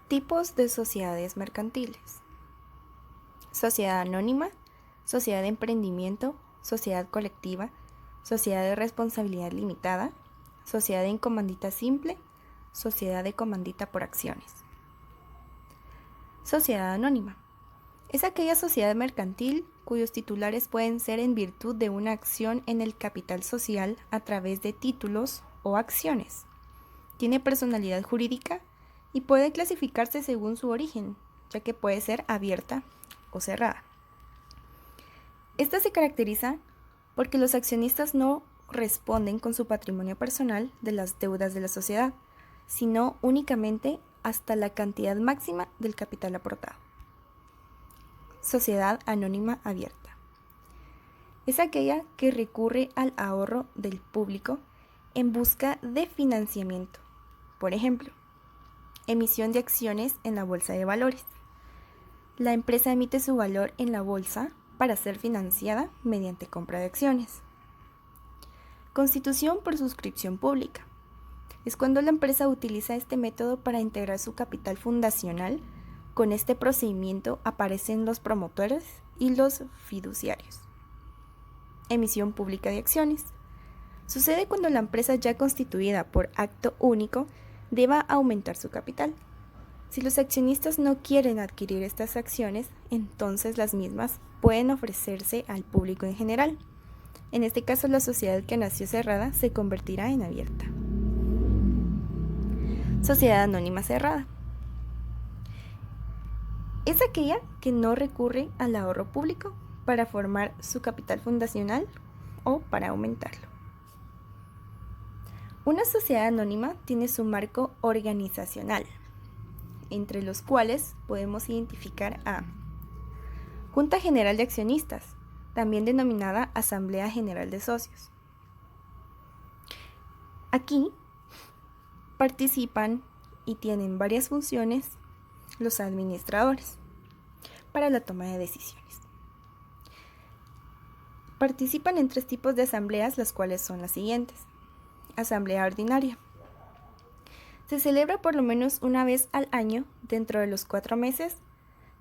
Tipos de sociedades mercantiles. Sociedad anónima, sociedad de emprendimiento, sociedad colectiva, sociedad de responsabilidad limitada, sociedad en comandita simple, sociedad de comandita por acciones. Sociedad anónima. Es aquella sociedad mercantil cuyos titulares pueden ser en virtud de una acción en el capital social a través de títulos o acciones. Tiene personalidad jurídica y puede clasificarse según su origen, ya que puede ser abierta o cerrada. Esta se caracteriza porque los accionistas no responden con su patrimonio personal de las deudas de la sociedad, sino únicamente hasta la cantidad máxima del capital aportado. Sociedad anónima abierta. Es aquella que recurre al ahorro del público en busca de financiamiento. Por ejemplo, emisión de acciones en la bolsa de valores. La empresa emite su valor en la bolsa para ser financiada mediante compra de acciones. Constitución por suscripción pública. Es cuando la empresa utiliza este método para integrar su capital fundacional. Con este procedimiento aparecen los promotores y los fiduciarios. Emisión pública de acciones. Sucede cuando la empresa ya constituida por acto único deba aumentar su capital. Si los accionistas no quieren adquirir estas acciones, entonces las mismas pueden ofrecerse al público en general. En este caso, la sociedad que nació cerrada se convertirá en abierta. Sociedad anónima cerrada. Es aquella que no recurre al ahorro público para formar su capital fundacional o para aumentarlo. Una sociedad anónima tiene su marco organizacional, entre los cuales podemos identificar a Junta General de Accionistas, también denominada Asamblea General de Socios. Aquí participan y tienen varias funciones los administradores para la toma de decisiones. Participan en 3 tipos de asambleas, las cuales son las siguientes. Asamblea ordinaria. Se celebra por lo menos una vez al año dentro de los 4 meses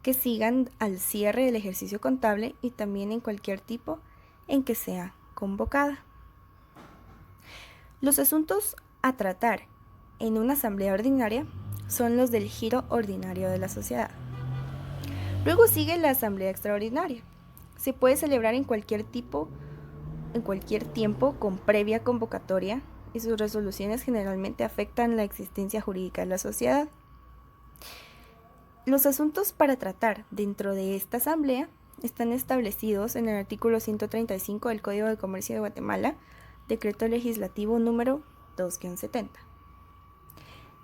que sigan al cierre del ejercicio contable y también en cualquier tipo en que sea convocada. Los asuntos a tratar en una asamblea ordinaria son los del giro ordinario de la sociedad. Luego sigue la asamblea extraordinaria. Se puede celebrar en cualquier tiempo con previa convocatoria y sus resoluciones generalmente afectan la existencia jurídica de la sociedad. Los asuntos para tratar dentro de esta asamblea están establecidos en el artículo 135 del Código de Comercio de Guatemala, Decreto Legislativo número 2-70.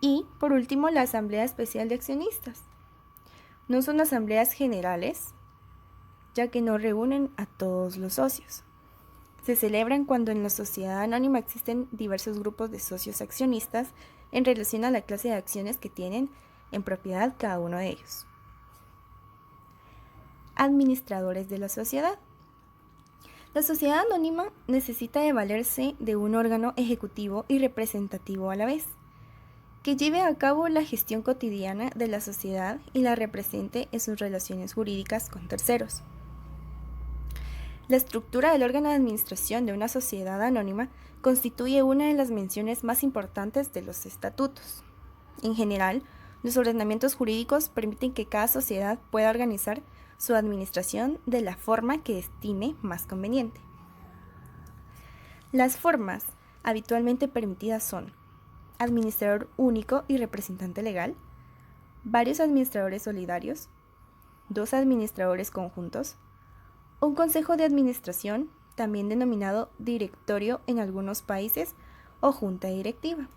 Y, por último, la Asamblea Especial de Accionistas. No son asambleas generales, ya que no reúnen a todos los socios. Se celebran cuando en la sociedad anónima existen diversos grupos de socios accionistas en relación a la clase de acciones que tienen en propiedad cada uno de ellos. Administradores de la sociedad. La sociedad anónima necesita de valerse de un órgano ejecutivo y representativo a la vez, que lleve a cabo la gestión cotidiana de la sociedad y la represente en sus relaciones jurídicas con terceros. La estructura del órgano de administración de una sociedad anónima constituye una de las menciones más importantes de los estatutos. En general, los ordenamientos jurídicos permiten que cada sociedad pueda organizar su administración de la forma que estime más conveniente. Las formas habitualmente permitidas son administrador único y representante legal, varios administradores solidarios, 2 administradores conjuntos, un consejo de administración, también denominado directorio en algunos países o junta directiva,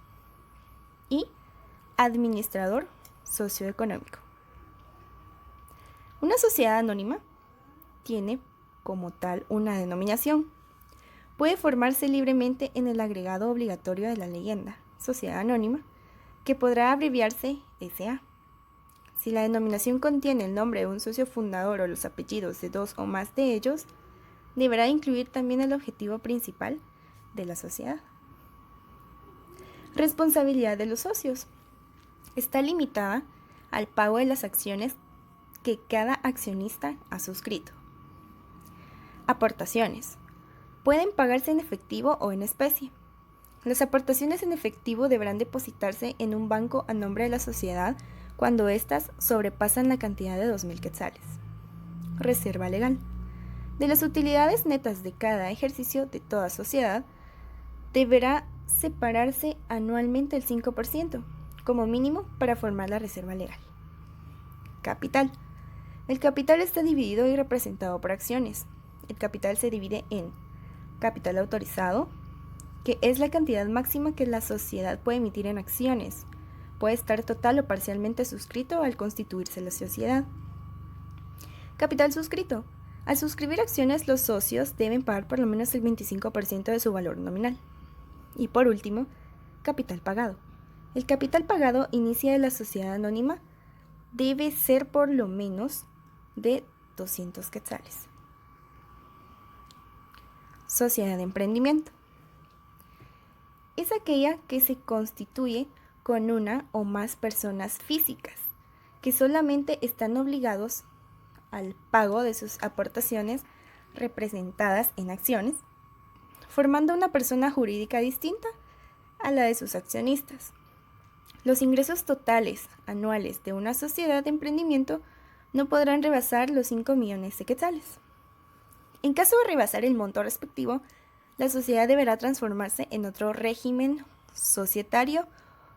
y administrador socioeconómico. Una sociedad anónima tiene como tal una denominación. Puede formarse libremente en el agregado obligatorio de la leyenda, sociedad anónima, que podrá abreviarse SA. Si la denominación contiene el nombre de un socio fundador o los apellidos de 2 o más de ellos, deberá incluir también el objetivo principal de la sociedad. Responsabilidad de los socios. Está limitada al pago de las acciones que cada accionista ha suscrito. Aportaciones. Pueden pagarse en efectivo o en especie. Las aportaciones en efectivo deberán depositarse en un banco a nombre de la sociedad cuando éstas sobrepasan la cantidad de 2.000 quetzales. Reserva legal. De las utilidades netas de cada ejercicio de toda sociedad, deberá separarse anualmente el 5%, como mínimo, para formar la reserva legal. Capital. El capital está dividido y representado por acciones. El capital se divide en capital autorizado, que es la cantidad máxima que la sociedad puede emitir en acciones. Puede estar total o parcialmente suscrito al constituirse la sociedad. Capital suscrito. Al suscribir acciones, los socios deben pagar por lo menos el 25% de su valor nominal. Y por último, capital pagado. El capital pagado inicia de la sociedad anónima debe ser por lo menos de 200 quetzales. Sociedad de emprendimiento. Es aquella que se constituye con una o más personas físicas que solamente están obligados al pago de sus aportaciones representadas en acciones, formando una persona jurídica distinta a la de sus accionistas. Los ingresos totales anuales de una sociedad de emprendimiento no podrán rebasar los 5 millones de quetzales. En caso de rebasar el monto respectivo, la sociedad deberá transformarse en otro régimen societario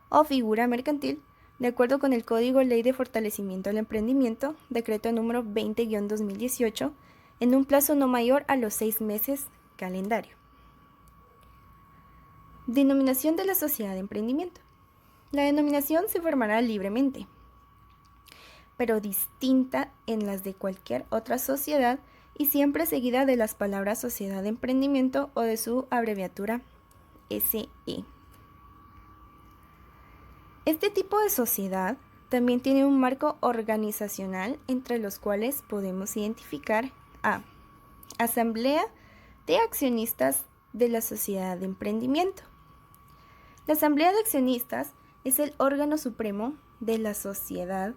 o figura mercantil, de acuerdo con el Código Ley de Fortalecimiento del Emprendimiento, decreto número 20-2018, en un plazo no mayor a los 6 meses calendario. Denominación de la sociedad de emprendimiento. La denominación se formará libremente, pero distinta en las de cualquier otra sociedad y siempre seguida de las palabras sociedad de emprendimiento o de su abreviatura SE. Este tipo de sociedad también tiene un marco organizacional entre los cuales podemos identificar a Asamblea de Accionistas de la Sociedad de Emprendimiento. La Asamblea de Accionistas es el órgano supremo de la sociedad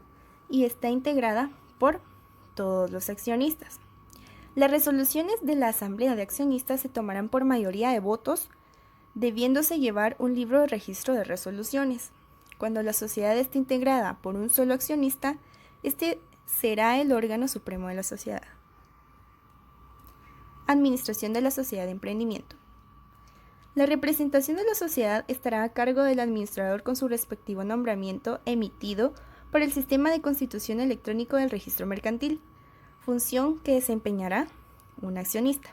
y está integrada por todos los accionistas. Las resoluciones de la Asamblea de Accionistas se tomarán por mayoría de votos, debiéndose llevar un libro de registro de resoluciones. Cuando la sociedad esté integrada por un solo accionista, este será el órgano supremo de la sociedad. Administración de la sociedad de emprendimiento. La representación de la sociedad estará a cargo del administrador con su respectivo nombramiento emitido por el Sistema de Constitución Electrónico del Registro Mercantil, función que desempeñará un accionista.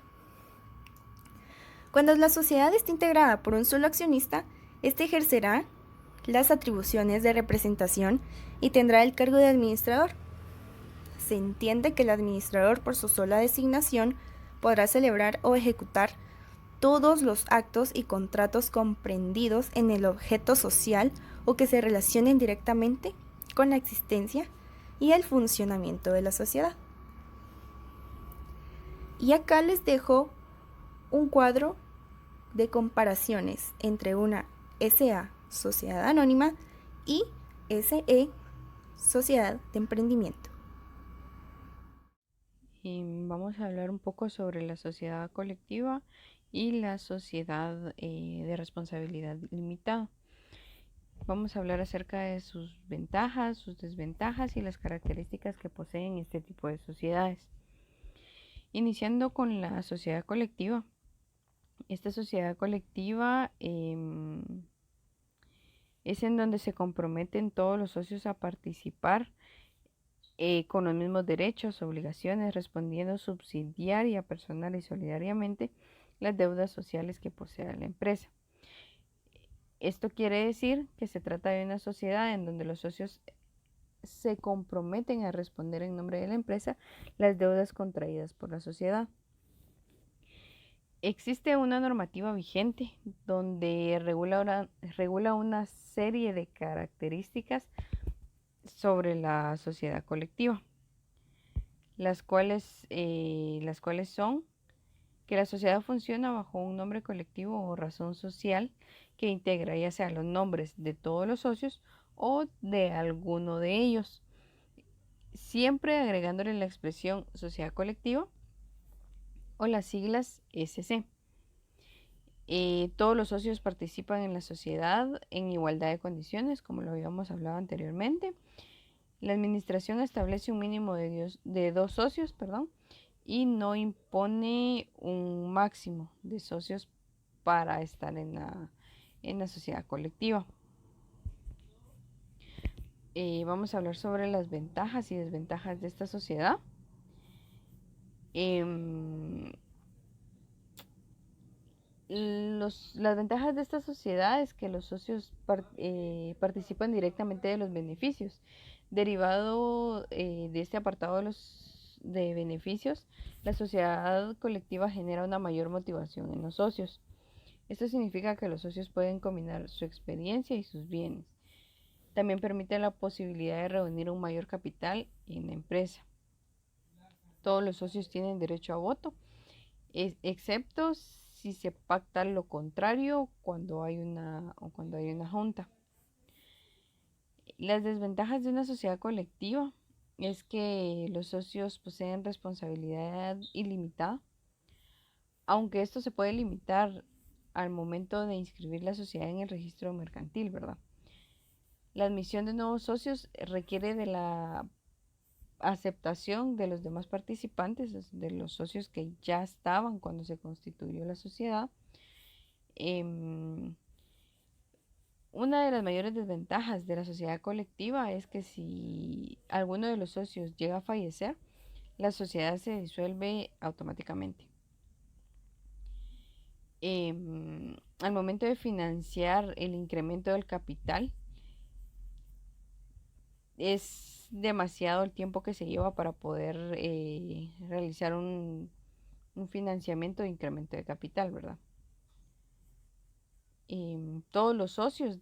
Cuando la sociedad esté integrada por un solo accionista, este ejercerá las atribuciones de representación y tendrá el cargo de administrador. Se entiende que el administrador, por su sola designación, podrá celebrar o ejecutar todos los actos y contratos comprendidos en el objeto social o que se relacionen directamente con la existencia y el funcionamiento de la sociedad. Y acá les dejo un cuadro de comparaciones entre una SA, Sociedad Anónima, y SE, Sociedad de Emprendimiento. Y vamos a hablar un poco sobre la sociedad colectiva y la sociedad de responsabilidad limitada. Vamos a hablar acerca de sus ventajas, sus desventajas y las características que poseen este tipo de sociedades. Iniciando con la sociedad colectiva. Esta sociedad colectiva es en donde se comprometen todos los socios a participar con los mismos derechos, obligaciones, respondiendo subsidiaria, personal y solidariamente las deudas sociales que posea la empresa. Esto quiere decir que se trata de una sociedad en donde los socios se comprometen a responder en nombre de la empresa las deudas contraídas por la sociedad. Existe una normativa vigente donde regula una serie de características sobre la sociedad colectiva, las cuales son que la sociedad funciona bajo un nombre colectivo o razón social que integra ya sea los nombres de todos los socios o de alguno de ellos, siempre agregándole la expresión sociedad colectiva o las siglas SC. Todos los socios participan en la sociedad en igualdad de condiciones, como lo habíamos hablado anteriormente. La administración establece un mínimo de dos socios, perdón, y no impone un máximo de socios para estar en la sociedad colectiva. Vamos a hablar sobre las ventajas y desventajas de esta sociedad. Las ventajas de esta sociedad es que los socios participan directamente de los beneficios. Derivado de este apartado de beneficios, la sociedad colectiva genera una mayor motivación en los socios. Esto significa que los socios pueden combinar su experiencia y sus bienes. También permite la posibilidad de reunir un mayor capital en la empresa. Todos los socios tienen derecho a voto, excepto si se pacta lo contrario cuando hay una junta. Las desventajas de una sociedad colectiva es que los socios poseen responsabilidad ilimitada, aunque esto se puede limitar al momento de inscribir la sociedad en el registro mercantil, ¿verdad? La admisión de nuevos socios requiere de la aceptación de los demás participantes, de los socios que ya estaban cuando se constituyó la sociedad. Una de las mayores desventajas de la sociedad colectiva es que si alguno de los socios llega a fallecer, la sociedad se disuelve automáticamente. Al momento de financiar el incremento del capital, es demasiado el tiempo que se lleva para poder realizar un financiamiento de incremento de capital, ¿verdad? Todos los socios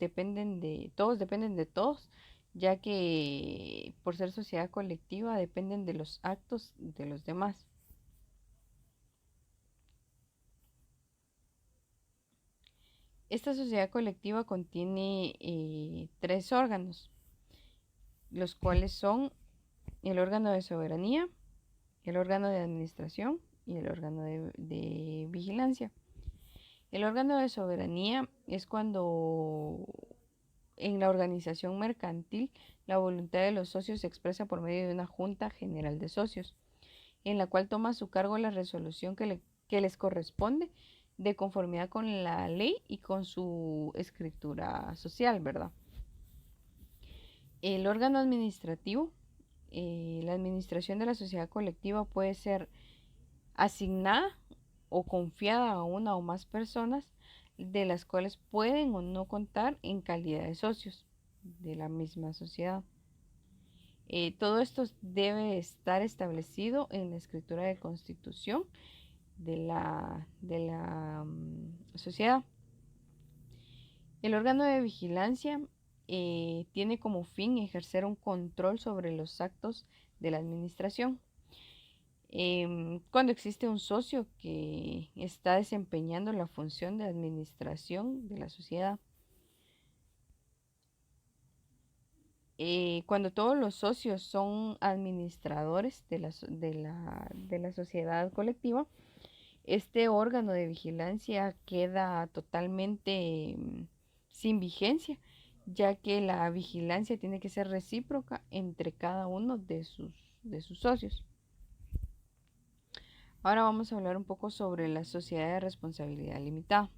todos dependen de todos, ya que por ser sociedad colectiva dependen de los actos de los demás. Esta sociedad colectiva contiene tres órganos, los cuales son el órgano de soberanía, el órgano de administración y el órgano de vigilancia. El órgano de soberanía es cuando en la organización mercantil la voluntad de los socios se expresa por medio de una junta general de socios, en la cual toma a su cargo la resolución que les corresponde de conformidad con la ley y con su escritura social, ¿verdad? El órgano administrativo, la administración de la sociedad colectiva puede ser asignada o confiada a una o más personas de las cuales pueden o no contar en calidad de socios de la misma sociedad. Todo esto debe estar establecido en la escritura de constitución de la sociedad. El órgano de vigilancia tiene como fin ejercer un control sobre los actos de la administración. Cuando existe un socio que está desempeñando la función de administración de la sociedad. Cuando todos los socios son administradores de la sociedad colectiva, este órgano de vigilancia queda totalmente sin vigencia, ya que la vigilancia tiene que ser recíproca entre cada uno de sus socios. Ahora vamos a hablar un poco sobre la sociedad de responsabilidad limitada.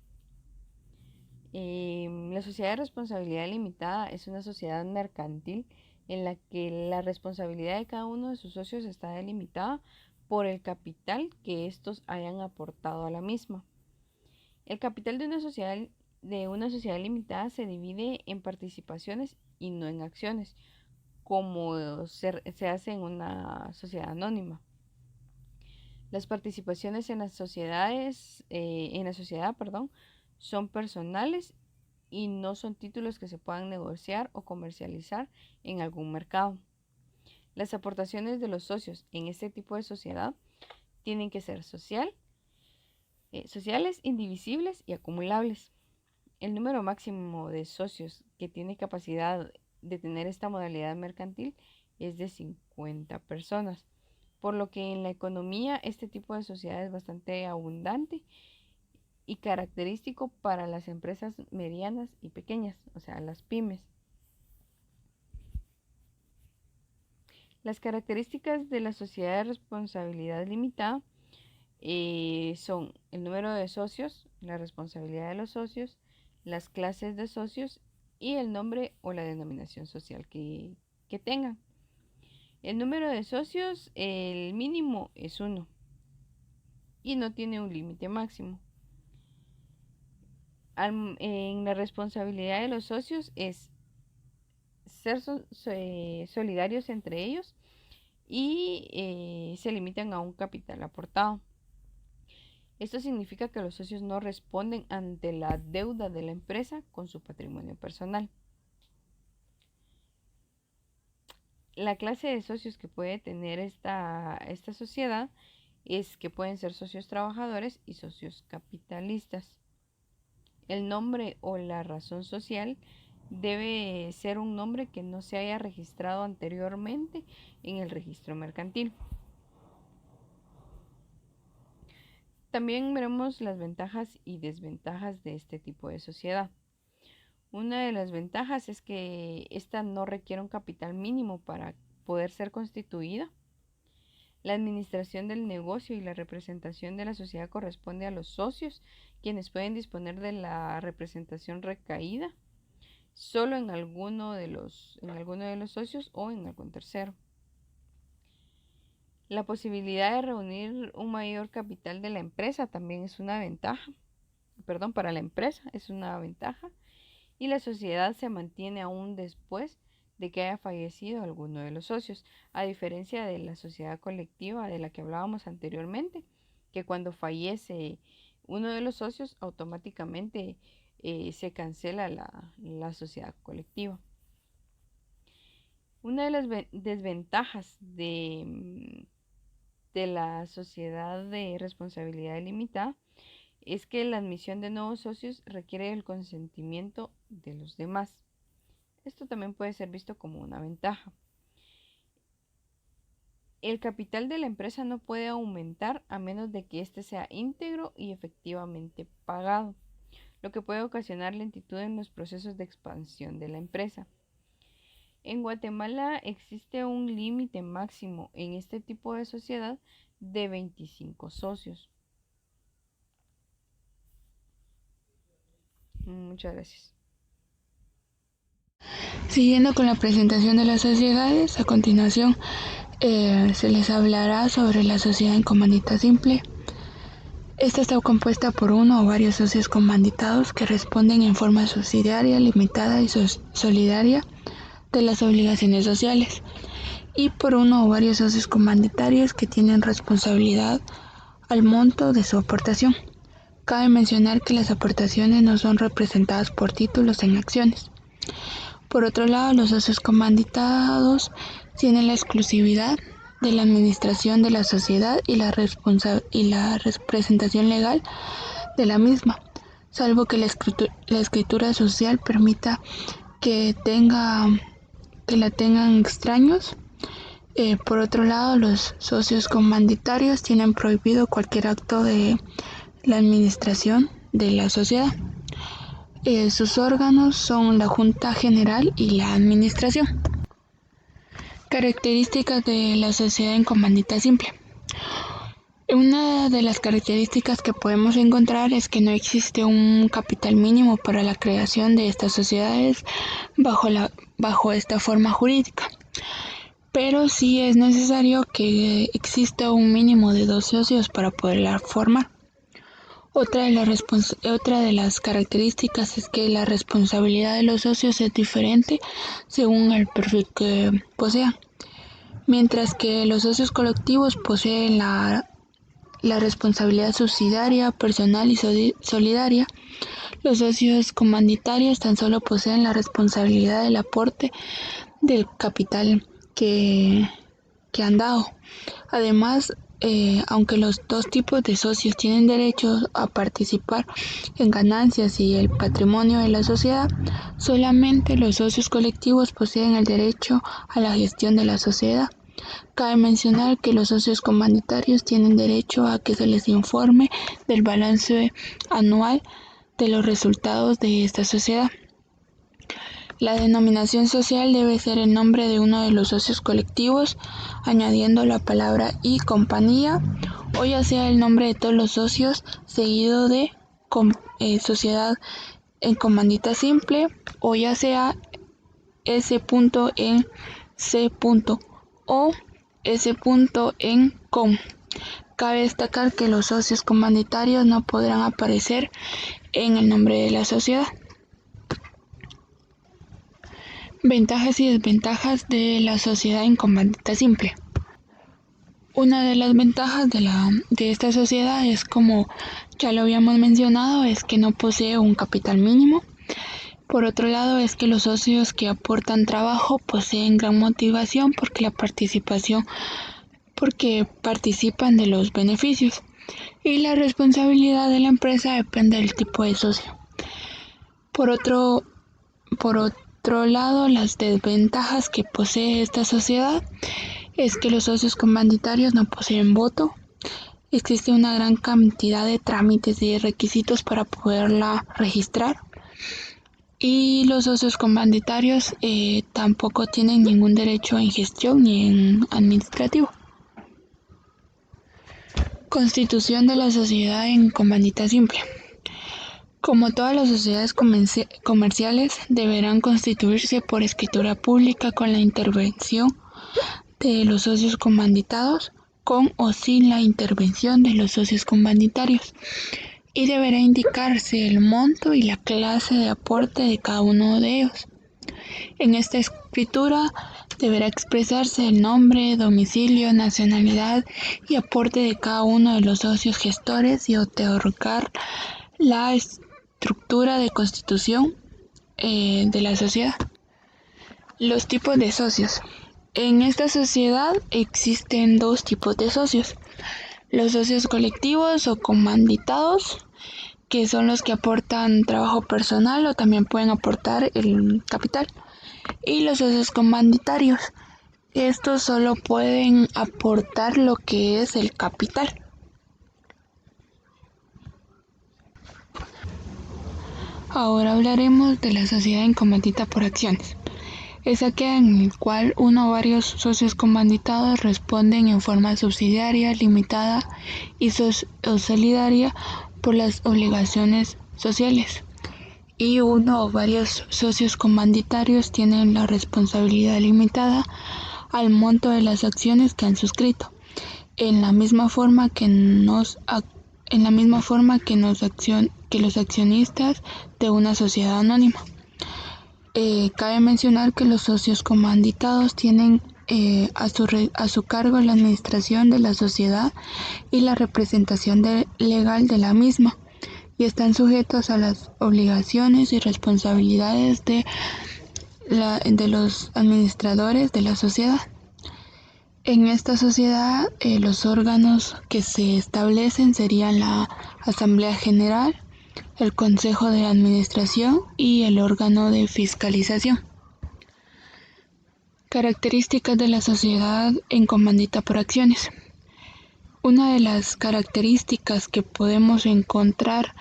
La sociedad de responsabilidad limitada es una sociedad mercantil en la que la responsabilidad de cada uno de sus socios está delimitada por el capital que estos hayan aportado a la misma. El capital de una sociedad limitada se divide en participaciones y no en acciones, como se hace en una sociedad anónima. Las participaciones en la sociedad, son personales y no son títulos que se puedan negociar o comercializar en algún mercado. Las aportaciones de los socios en este tipo de sociedad tienen que ser social Sociales, indivisibles y acumulables. El número máximo de socios que tiene capacidad de tener esta modalidad mercantil es de 50 personas, por lo que en la economía este tipo de sociedad es bastante abundante y característico para las empresas medianas y pequeñas, o sea, las pymes. Las características de la sociedad de responsabilidad limitada son el número de socios, la responsabilidad de los socios, las clases de socios y el nombre o la denominación social que tengan. El número de socios, el mínimo es 1 y no tiene un límite máximo. En la responsabilidad de los socios es ser solidarios entre ellos y se limitan a un capital aportado. Esto significa que los socios no responden ante la deuda de la empresa con su patrimonio personal. La clase de socios que puede tener esta sociedad es que pueden ser socios trabajadores y socios capitalistas. El nombre o la razón social debe ser un nombre que no se haya registrado anteriormente en el registro mercantil. También veremos las ventajas y desventajas de este tipo de sociedad. Una de las ventajas es que esta no requiere un capital mínimo para poder ser constituida. La administración del negocio y la representación de la sociedad corresponde a los socios, quienes pueden disponer de la representación recaída solo en alguno de los socios o en algún tercero. La posibilidad de reunir un mayor capital de la empresa también es una ventaja. Para la empresa es una ventaja y la sociedad se mantiene aún después de que haya fallecido alguno de los socios, a diferencia de la sociedad colectiva de la que hablábamos anteriormente, que cuando fallece uno de los socios automáticamente se cancela la sociedad colectiva. Una de las desventajas de la sociedad de responsabilidad limitada es que la admisión de nuevos socios requiere el consentimiento de los demás. Esto también puede ser visto como una ventaja. El capital de la empresa no puede aumentar a menos de que éste sea íntegro y efectivamente pagado, lo que puede ocasionar lentitud en los procesos de expansión de la empresa. En Guatemala existe un límite máximo en este tipo de sociedad de 25 socios. Muchas gracias. Siguiendo con la presentación de las sociedades, a continuación se les hablará sobre la sociedad en comandita simple. Esta está compuesta por uno o varios socios comanditados que responden en forma subsidiaria, limitada y solidaria de las obligaciones sociales, y por uno o varios socios comanditarios que tienen responsabilidad al monto de su aportación. Cabe mencionar que las aportaciones no son representadas por títulos en acciones. Por otro lado, los socios comanditados tienen la exclusividad de la administración de la sociedad y la representación legal de la misma, salvo que la escritura social permita que la tengan extraños. Por otro lado, los socios comanditarios tienen prohibido cualquier acto de la administración de la sociedad. Sus órganos son la Junta General y la Administración. Características de la sociedad en comandita simple. Una de las características que podemos encontrar es que no existe un capital mínimo para la creación de estas sociedades bajo esta forma jurídica, pero sí es necesario que exista un mínimo de 2 socios para poderla formar. Otra de las características es que la responsabilidad de los socios es diferente según el perfil que posean. Mientras que los socios colectivos poseen la responsabilidad subsidiaria, personal y solidaria, los socios comanditarios tan solo poseen la responsabilidad del aporte del capital que han dado. Además, aunque los dos tipos de socios tienen derecho a participar en ganancias y el patrimonio de la sociedad, solamente los socios colectivos poseen el derecho a la gestión de la sociedad. Cabe mencionar que los socios comandatarios tienen derecho a que se les informe del balance anual de los resultados de esta sociedad. La denominación social debe ser el nombre de uno de los socios colectivos, añadiendo la palabra y compañía, o ya sea el nombre de todos los socios, seguido de sociedad en comandita simple, o ya sea S. en C. o S. en com. Cabe destacar que los socios comandatarios no podrán aparecer en el nombre de la sociedad. Ventajas y desventajas de la sociedad en comandita simple. Una de las ventajas de esta sociedad es, como ya lo habíamos mencionado, es que no posee un capital mínimo. Por otro lado, es que los socios que aportan trabajo poseen gran motivación porque participan de los beneficios, y la responsabilidad de la empresa depende del tipo de socio. Por otro lado, las desventajas que posee esta sociedad es que los socios comandatarios no poseen voto. Existe una gran cantidad de trámites y requisitos para poderla registrar. Y los socios comandatarios tampoco tienen ningún derecho en gestión ni en administrativo. Constitución de la sociedad en comandita simple. Como todas las sociedades comerciales, deberán constituirse por escritura pública con la intervención de los socios comanditados, con o sin la intervención de los socios comandatarios, y deberá indicarse el monto y la clase de aporte de cada uno de ellos. En esta escritura deberá expresarse el nombre, domicilio, nacionalidad y aporte de cada uno de los socios gestores y otorgar la estructura de constitución de la sociedad. Los tipos de socios. En esta sociedad existen dos tipos de socios: los socios colectivos o comanditados, que son los que aportan trabajo personal o también pueden aportar el capital, y los socios comandatarios. Estos solo pueden aportar lo que es el capital. Ahora hablaremos de la sociedad en comandita por acciones. Es aquella en la cual uno o varios socios comanditados responden en forma subsidiaria, limitada y solidaria por las obligaciones sociales, y uno o varios socios comandatarios tienen la responsabilidad limitada al monto de las acciones que han suscrito, en la misma forma que los accionistas de una sociedad anónima. Cabe mencionar que los socios comanditados tienen a su cargo la administración de la sociedad y la representación legal de la misma, y están sujetos a las obligaciones y responsabilidades de los administradores de la sociedad. En esta sociedad, los órganos que se establecen serían la Asamblea General, el Consejo de Administración y el órgano de fiscalización. Características de la sociedad en comandita por acciones. Una de las características que podemos encontrar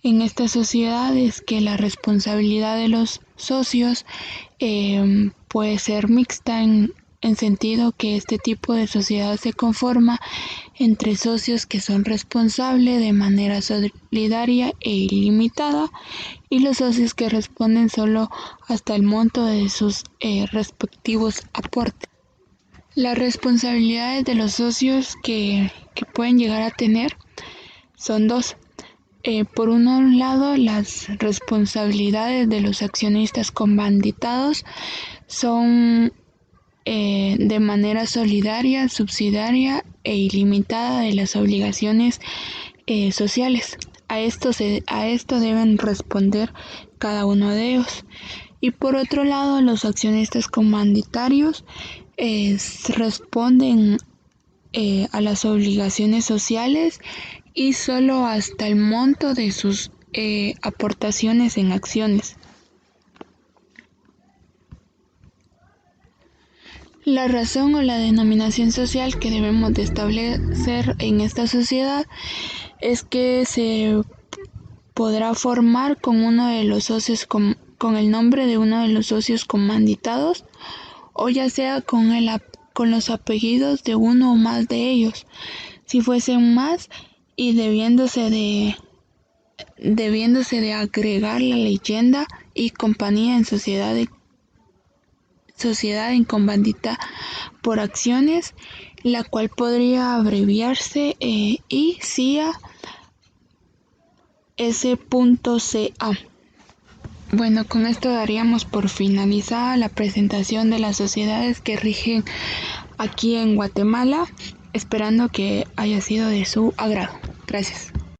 en esta sociedad es que la responsabilidad de los socios puede ser mixta, en sentido que este tipo de sociedad se conforma entre socios que son responsables de manera solidaria e ilimitada, y los socios que responden solo hasta el monto de sus respectivos aportes. Las responsabilidades de los socios que pueden llegar a tener son dos. Por un lado, las responsabilidades de los accionistas comanditados son de manera solidaria, subsidiaria e ilimitada de las obligaciones sociales. A esto deben responder cada uno de ellos. Y por otro lado, los accionistas comandatarios responden a las obligaciones sociales y solo hasta el monto de sus aportaciones en acciones. La razón o la denominación social que debemos de establecer en esta sociedad es que se podrá formar con uno de los socios con el nombre de uno de los socios comanditados, o ya sea con los apellidos de uno o más de ellos, si fuesen más, y debiéndose de agregar la leyenda y compañía en sociedad en comandita por acciones, la cual podría abreviarse ICIA S.ca. Bueno, con esto daríamos por finalizada la presentación de las sociedades que rigen aquí en Guatemala, esperando que haya sido de su agrado. Gracias.